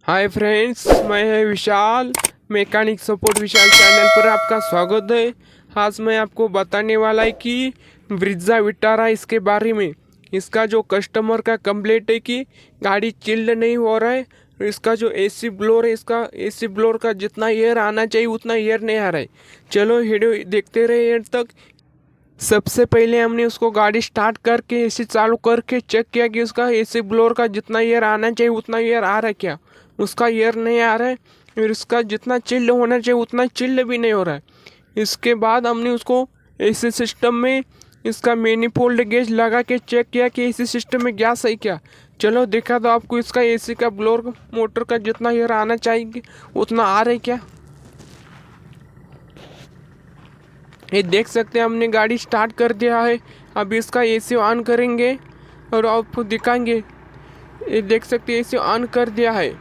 Hi friends, मैं है विशाल। Mechanic support विशाल channel पर आपका स्वागत है। आज मैं आपको बताने वाला है कि ब्रिज़ा विटारा इसके बारे में। इसका जो कस्टमर का कंप्लेंट है कि गाड़ी चिल्ड नहीं हो रहा है। इसका जो एसी ब्लोअर है, इसका एसी ब्लोअर का जितना एयर आना चाहिए उतना एयर नहीं आ रहा है। चलो वीडियो देखते रहे एंड तक। सबसे पहले हमने उसको गाड़ी स्टार्ट करके एसी चालू करके चेक किया कि उसका एसी ब्लोअर का जितना एयर आना चाहिए उतना एयर आ रहा है क्या। उसका एयर नहीं आ रहा है और इसका जितना चिल्ड होना चाहिए उतना चिल्ड भी नहीं हो रहा है। इसके बाद हमने उसको एसी सिस्टम में इसका मैनिफोल्ड गेज लगा के चेक किया कि एसी सिस्टम में गैस है क्या। चलो देखा तो आपको इसका एसी का ब्लोअर मोटर का जितना एयर आना चाहिए उतना आ रहा है क्या। ये देख सकते हैं हमने गाड़ी स्टार्ट कर दिया है। अभी इसका एसी ऑन करेंगे और आपको दिखाएंगे। ये देख सकते हैं एसी ऑन कर दिया है।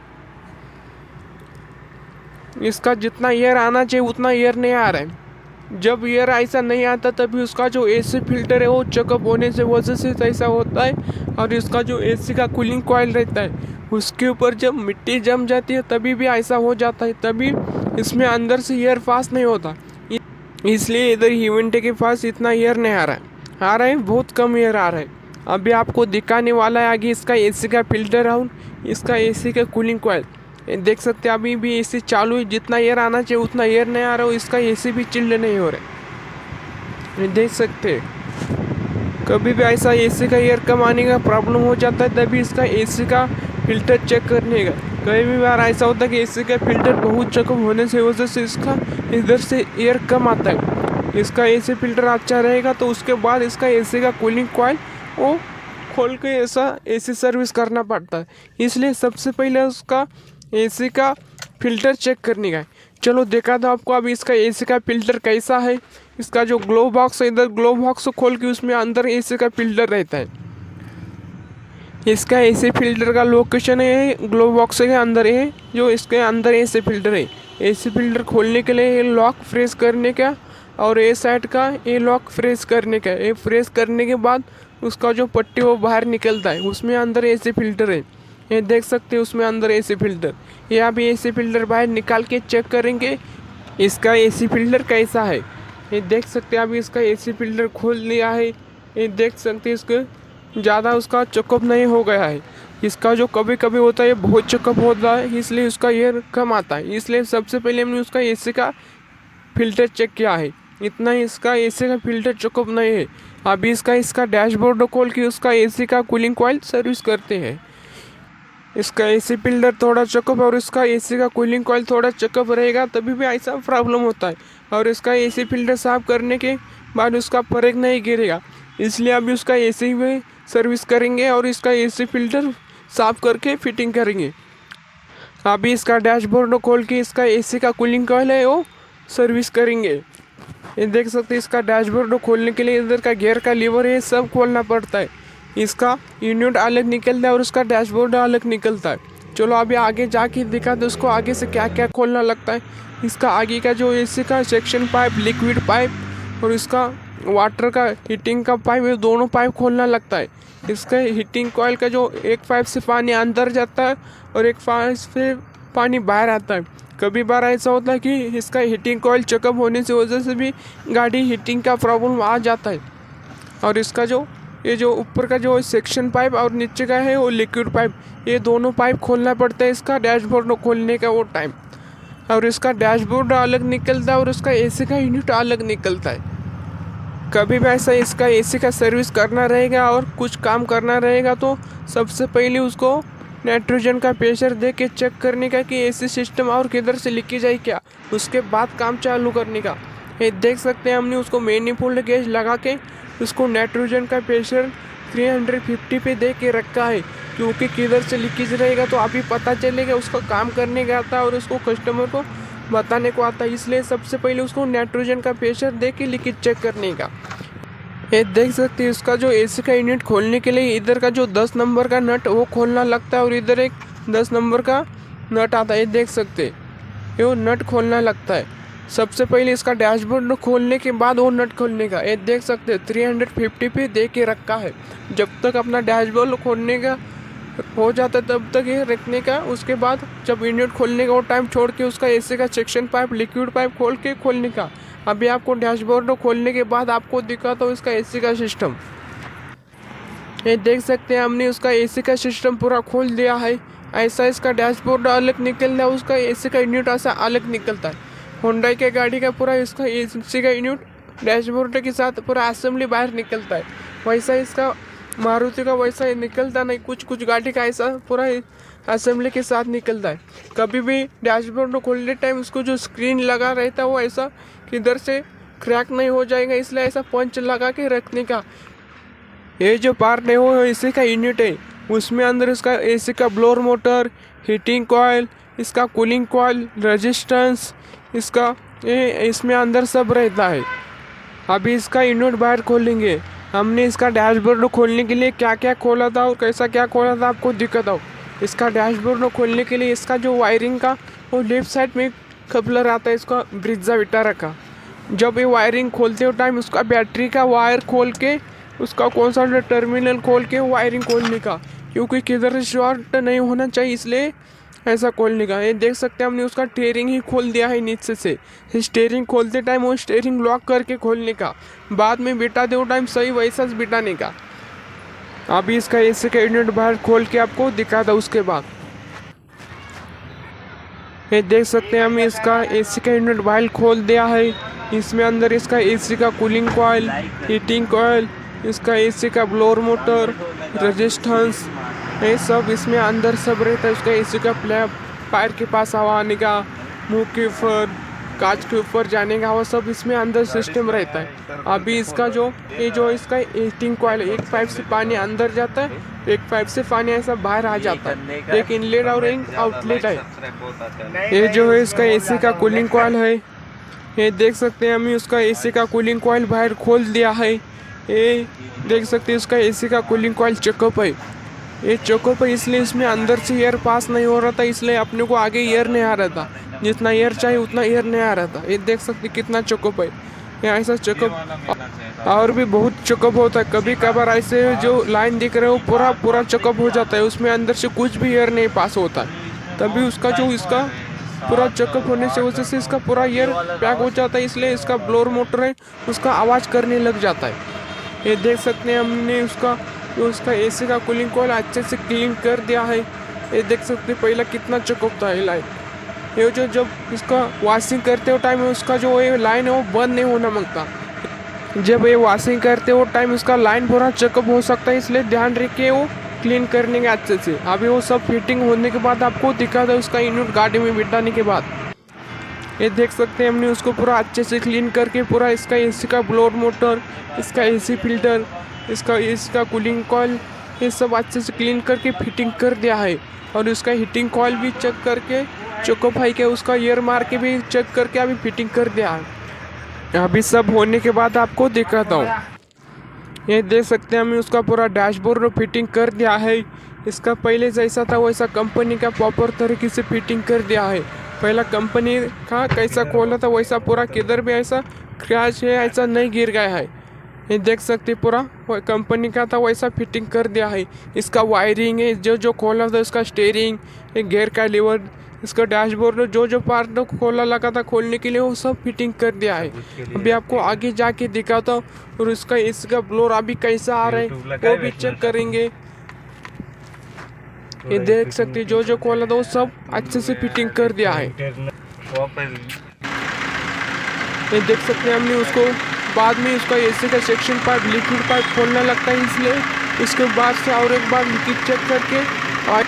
इसका जितना एयर आना चाहिए उतना एयर नहीं आ रहा है। जब एयर ऐसा नहीं आता तभी उसका जो एसी फिल्टर है वो चेकअप होने से वजह से ऐसा होता है। और इसका जो एसी का कूलिंग कॉइल रहता है उसके ऊपर जब मिट्टी जम जाती है तभी भी ऐसा हो जाता है। तभी इसमें अंदर से एयर पास नहीं होता, इसलिए इधर हीवेंटे के पास इतना एयर नहीं आ रहा है। आ रहा है, बहुत कम एयर आ रहा है। अभी आपको दिखाने वाला है आगे इसका एसी का फिल्टर और इसका एसी का कूलिंग कॉइल। देख सकते हैं अभी भी एसी चालू है। जितना एयर आना चाहिए उतना एयर नहीं आ रहा है। इसका एसी भी चिल्ड नहीं हो रहा है। देख सकते हैं कभी भी ऐसा एसी का एयर कम आने का प्रॉब्लम हो जाता है तभी इसका एसी का फिल्टर चेक करने का। कई भी बार ऐसा होता है कि एसी का फिल्टर बहुत चेकअप होने से वजह से इसका इधर से एयर कम आता है। इसका एसी फिल्टर अच्छा रहेगा तो उसके बाद इसका एसी का कूलिंग कॉइल वो खोल के ऐसा एसी सर्विस करना पड़ता है। इसलिए सबसे पहले उसका एसी का फिल्टर चेक करने का है। चलो देखा था आपको अभी इसका एसी का फिल्टर कैसा है। इसका जो ग्लो बॉक्स है, इधर ग्लो बॉक्स को खोल के उसमें अंदर एसी का फिल्टर रहता है। इसका एसी फिल्टर का लोकेशन है ग्लो बॉक्स के अंदर है, जो इसके अंदर एसी फिल्टर है। एसी फिल्टर खोलने के लिए ये लॉक फ्रेश करने का और ए साइड का ये लॉक फ्रेश करने का। ये फ्रेश करने के बाद उसका जो पट्टी वो बाहर निकलता है, उसमें अंदर एसी फिल्टर है। ये देख सकते हैं उसमें अंदर एसी फिल्टर। ये अभी एसी फिल्टर बाहर निकाल के चेक करेंगे इसका एसी फिल्टर कैसा है। ये देख सकते हैं अभी इसका एसी फिल्टर खोल लिया है। ये देख सकते हैं इसको ज़्यादा उसका चेकअप नहीं हो गया है। इसका जो कभी कभी होता है बहुत चेकअप होता है, इसलिए उसका एयर कम आता है। इसलिए सबसे पहले हमने उसका एसी का फिल्टर चेक किया है। इतना ही इसका एसी का फिल्टर चेकअप नहीं है। अभी इसका डैशबोर्ड खोल के उसका एसी का कूलिंग कॉइल सर्विस करते हैं। इसका एसी फिल्टर थोड़ा चेकअप और इसका एसी का कूलिंग कॉइल थोड़ा चेकअप रहेगा तभी भी ऐसा प्रॉब्लम होता है। और इसका एसी फिल्टर साफ करने के बाद उसका फर्क नहीं गिरेगा, इसलिए अभी उसका एसी में सर्विस करेंगे और इसका एसी फिल्टर साफ करके फिटिंग करेंगे। अभी इसका डैशबोर्ड खोल के इसका एसी का कूलिंग कॉइल है वो सर्विस करेंगे। ये देख सकते हैं इसका डैशबोर्ड खोलने के लिए इधर का गियर का लीवर है सब खोलना पड़ता है। इसका यूनिट अलग निकलता है और उसका डैशबोर्ड अलग निकलता है। चलो अभी आगे जाके दिखा दो उसको आगे से क्या क्या खोलना लगता है। इसका आगे का जो एसी का सेक्शन पाइप, लिक्विड पाइप और इसका वाटर का हीटिंग का पाइप, ये दोनों पाइप खोलना लगता है। इसका हीटिंग कॉइल का जो एक पाइप से पानी अंदर जाता है और एक पाइप से पानी बाहर आता है। कभी बार ऐसा होता है कि इसका हीटिंग कॉइल चेकअप होने से वजह से भी गाड़ी हीटिंग का प्रॉब्लम आ जाता है। और इसका जो ये जो ऊपर का जो सेक्शन पाइप और नीचे का है वो लिक्विड पाइप, ये दोनों पाइप खोलना पड़ता है इसका डैशबोर्ड खोलने का वो टाइम। और इसका डैशबोर्ड अलग निकलता है और उसका एसी का यूनिट अलग निकलता है। कभी भी ऐसा इसका एसी का सर्विस करना रहेगा और कुछ काम करना रहेगा तो सबसे पहले उसको नाइट्रोजन का प्रेशर दे के चेक करने का कि एसी सिस्टम और किधर से लीकेज है क्या, उसके बाद काम चालू करने का। ये देख सकते हैं हमने उसको मैनिफोल्ड गेज लगा के उसको नाइट्रोजन का प्रेशर 350 पे दे के रखा है, क्योंकि किधर से लीकेज रहेगा तो अभी पता चलेगा। उसको काम करने का आता है और उसको कस्टमर को बताने को आता है, इसलिए सबसे पहले उसको नाइट्रोजन का प्रेशर दे के लीकेज चेक करने का। ये देख सकते हैं इसका जो एसी का यूनिट खोलने के लिए इधर का जो 10 नंबर का नट वो खोलना लगता है और इधर एक 10 नंबर का नट आता है। देख सकते हैं ये वो नट खोलना लगता है। सबसे पहले इसका डैशबोर्ड खोलने के बाद वो नट खोलने का। ये देख सकते हैं 350 पे दे के रखा है। जब तक अपना डैशबोर्ड खोलने का हो जाता है तब तक ये रखने का। उसके बाद जब यूनिट खोलने का वो टाइम छोड़ के उसका एसी का सेक्शन पाइप, लिक्विड पाइप खोल के खोलने का। अभी आपको डैशबोर्ड खोलने के बाद आपको दिखाता हूँ इसका एसी का सिस्टम। ये देख सकते हैं हमने उसका एसी का सिस्टम पूरा खोल दिया है। ऐसा इसका डैशबोर्ड अलग निकल रहा है, उसका एसी का यूनिट ऐसा अलग निकलता है। होंडा के गाड़ी का पूरा इसका एसी का यूनिट डैशबोर्ड के साथ पूरा असेंबली बाहर निकलता है। वैसा इसका मारुति का वैसा निकलता नहीं, कुछ कुछ गाड़ी का ऐसा पूरा असेंबली के साथ निकलता है। कभी भी डैशबोर्ड खोलने टाइम उसको जो स्क्रीन लगा रहता है वो ऐसा किधर से क्रैक नहीं हो जाएगा, इसलिए ऐसा पंच लगा के रखने का। ये जो पार्ट है वो एसी का यूनिट है, उसमें अंदर इसका एसी का ब्लोअर मोटर, हीटिंग कॉइल, इसका कूलिंग कॉइल, रेजिस्टेंस, इसका इसमें अंदर सब रहता है। अभी इसका यूनिट बाहर खोलेंगे। हमने इसका डैशबोर्ड खोलने के लिए क्या क्या खोला था और कैसा क्या खोला था आपको दिखाता हूँ। इसका डैशबोर्ड खोलने के लिए इसका जो वायरिंग का वो लेफ्ट साइड में कपलर आता है, इसका ब्रिज्जा विटारा का। जब ये वायरिंग खोलते हो टाइम उसका बैटरी का वायर खोल के उसका कौन सा टर्मिनल खोल के वायरिंग खोलने का, क्योंकि किधर से शॉर्ट नहीं होना चाहिए, इसलिए ऐसा खोलने का। ये देख सकते हैं हमने उसका स्टीयरिंग ही खोल दिया है नीचे से। स्टीयरिंग खोलते टाइम वो स्टीयरिंग लॉक करके खोलने का, बाद में बिठाते हो टाइम सही वैसा बिठाने का। अभी इसका एसी का यूनिट बाहर खोल के आपको दिखाता उसके बाद। ये देख सकते हैं हमने इसका एसी का यूनिट बाहर खोल दिया है। इसमें अंदर इसका एसी का कूलिंग कॉइल, हीटिंग कॉइल, इसका एसी का ब्लोअर मोटर, रेजिस्टेंस, ये सब इसमें अंदर सब रहता है। उसका एसी का पैर के पास हवा आने का, मुंह के ऊपर, कांच के ऊपर जाने का, वो सब इसमें अंदर सिस्टम रहता है। अभी इसका जो इसका हीटिंग कॉइल, एक पाइप से पानी अंदर जाता है, एक पाइप से पानी ऐसा बाहर आ जाता है, एक इनलेट और एक आउटलेट है। ये जो है इसका एसी का कूलिंग कॉइल है। ये देख सकते हैं हम उसका एसी का कूलिंग कॉइल बाहर खोल दिया है। ये देख सकते हैं इसका एसी का कूलिंग कॉइल चेकअप है। ये चेकअप है इसलिए इसमें अंदर से एयर पास नहीं हो रहा था, इसलिए अपने को आगे एयर नहीं आ रहा था। जितना एयर चाहिए उतना एयर नहीं आ रहा था। ये देख सकते कितना चेकअप है। ये ऐसा चेकअप और भी बहुत चेकअप होता है। कभी कभार ऐसे जो लाइन दिख रहे हो पूरा पूरा चेकअप हो जाता है, उसमें अंदर से कुछ भी एयर नहीं पास होता है। तभी उसका जो इसका पूरा चेकअप होने से वजह से इसका पूरा एयर पैक हो जाता है, इसलिए इसका ब्लोअर मोटर है उसका आवाज़ करने लग जाता है। ये देख सकते हैं हमने उसका एसी का कूलिंग कॉइल अच्छे से क्लीन कर दिया है। ये देख सकते हैं पहला कितना चेकअप था ये लाइन। ये जो जब इसका वॉशिंग करते हो टाइम उसका जो ये लाइन है वो बंद नहीं होना मांगता। जब ये वॉशिंग करते हो टाइम उसका लाइन पूरा चेकअप हो सकता है, इसलिए ध्यान रखिए वो क्लीन करने के अच्छे से। अभी वो सब फिटिंग होने के बाद आपको दिखा था उसका यूनिट गाड़ी में बिठाने के बाद। ये देख सकते हैं हमने उसको पूरा अच्छे से क्लीन करके पूरा इसका एसी का ब्लोअर मोटर, इसका एसी फिल्टर, इसका एसी का कूलिंग कॉइल, ये सब अच्छे से क्लीन करके फिटिंग कर दिया है। और उसका हीटिंग कॉइल भी चेक करके चोकोफाई के उसका एयर मार के भी चेक करके अभी फिटिंग कर दिया है। अभी सब होने के बाद आपको दिखाता हूँ। ये देख सकते हैं हमें उसका पूरा डैशबोर्ड फिटिंग कर दिया है। इसका पहले जैसा था वैसा कंपनी का प्रॉपर तरीके से फिटिंग कर दिया है। पहला कंपनी का कैसा खोला था वैसा पूरा किधर भी ऐसा क्रैच है ऐसा नहीं गिर गया है। ये देख सकते पूरा कंपनी का था वैसा फिटिंग कर दिया है। इसका वायरिंग है जो खोला था, उसका स्टीयरिंग, गियर का लीवर, इसका डैशबोर्ड जो पार्ट खोला लगा था खोलने के लिए वो सब फिटिंग कर दिया है। अभी आपको आगे जाके दिखाता हूँ और इसका ब्लोअर अभी कैसा आ रहा है वो भी चेक करेंगे। ये देख सकते जो खोला था वो सब अच्छे से फिटिंग कर दिया है। ये देख सकते हैं हमने उसको बाद में उसका एसी का सेक्शन पाइप, लिक्विड पाइप खोलना लगता है, इसलिए इसके बाद से और एक बार लीकेज चेक करके ऑयल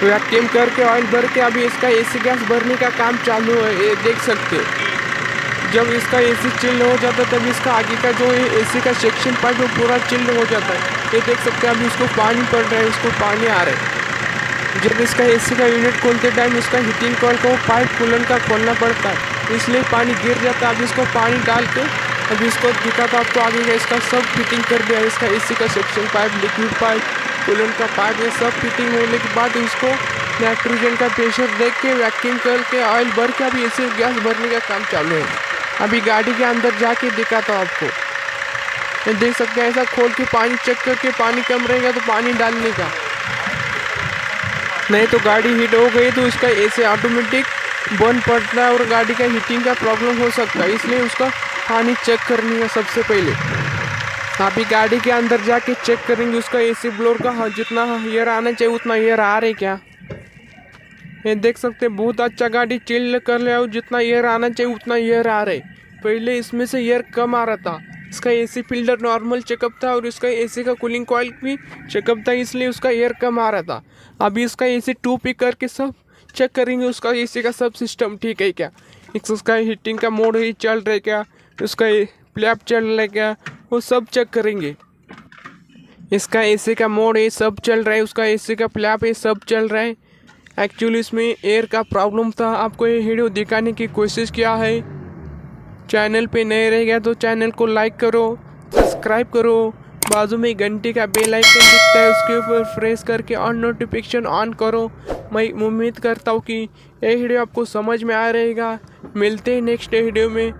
वैक्यूम करके ऑयल भर के अभी इसका एसी गैस भरने का काम चालू है। ये देख सकते हैं जब इसका एसी चिल्ड हो जाता है तब इसका आगे का जो है एसी का सेक्शन पाइप वो पूरा चिल्ड हो जाता है। ये देख सकते हैं अभी उसको पानी पड़ रहा है, उसको पानी आ रहा है। जब इसका एसी का यूनिट खोलते टाइम उसका हीटिंग कॉइल को पाइप कूलन का खोलना पड़ता है, इसलिए पानी गिर जाता है। अभी इसको पानी डाल के अभी इसको दिखाता आपको आगे का इसका सब फिटिंग कर दिया है। इसका एसी का सेक्शन पाइप, लिक्विड पाइप, कूलन का पाइप, ये सब फिटिंग होने के बाद इसको नाइट्रोजन का प्रेशर देख के वैक्यूम करके ऑयल भर के अभी एसी गैस भरने का काम चालू है। अभी गाड़ी के अंदर जाके दिखाता हूँ आपको। ये देख सकते हैं ऐसा खोल के पानी चेक करके पानी कम रहेगा तो पानी डालने का। नहीं तो गाड़ी हीट हो गई तो इसका एसी ऑटोमेटिक बंद पड़ता है और गाड़ी का हीटिंग का प्रॉब्लम हो सकता है। इसलिए उसका पानी चेक करनी है सबसे पहले। अभी गाड़ी के अंदर जाके चेक करेंगे उसका एसी ब्लोअर का जितना एयर आना चाहिए उतना एयर आ रहे क्या। ये देख सकते हैं बहुत अच्छा गाड़ी चिल कर लिया और जितना एयर आना चाहिए उतना एयर आ रहे। पहले इसमें से एयर कम आ रहा था। इसका एसी फिल्टर नॉर्मल चेकअप था और इसका एसी का कूलिंग कॉइल भी चेकअप था, इसलिए उसका एयर कम आ रहा था। अभी इसका एसी 2 पे करके सब चेक करेंगे उसका एसी का सब सिस्टम ठीक है क्या, उसका हीटिंग का मोड ही चल रहा है क्या, उसका फ्लैप चल रहा है क्या, वो सब चेक करेंगे। इसका एसी का मोड ये सब चल रहा है, उसका एसी का फ्लैप ये सब चल रहा है। एक्चुअली इसमें एयर का प्रॉब्लम था, आपको ये वीडियो दिखाने की कोशिश किया है। चैनल पे नए रह गया तो चैनल को लाइक करो, सब्सक्राइब करो, बाजू में घंटी का बेल आइकन दिखता है उसके ऊपर प्रेस करके ऑन नोटिफिकेशन ऑन करो। मैं उम्मीद करता हूँ कि ये वीडियो आपको समझ में आ रहेगा। मिलते हैं नेक्स्ट वीडियो में।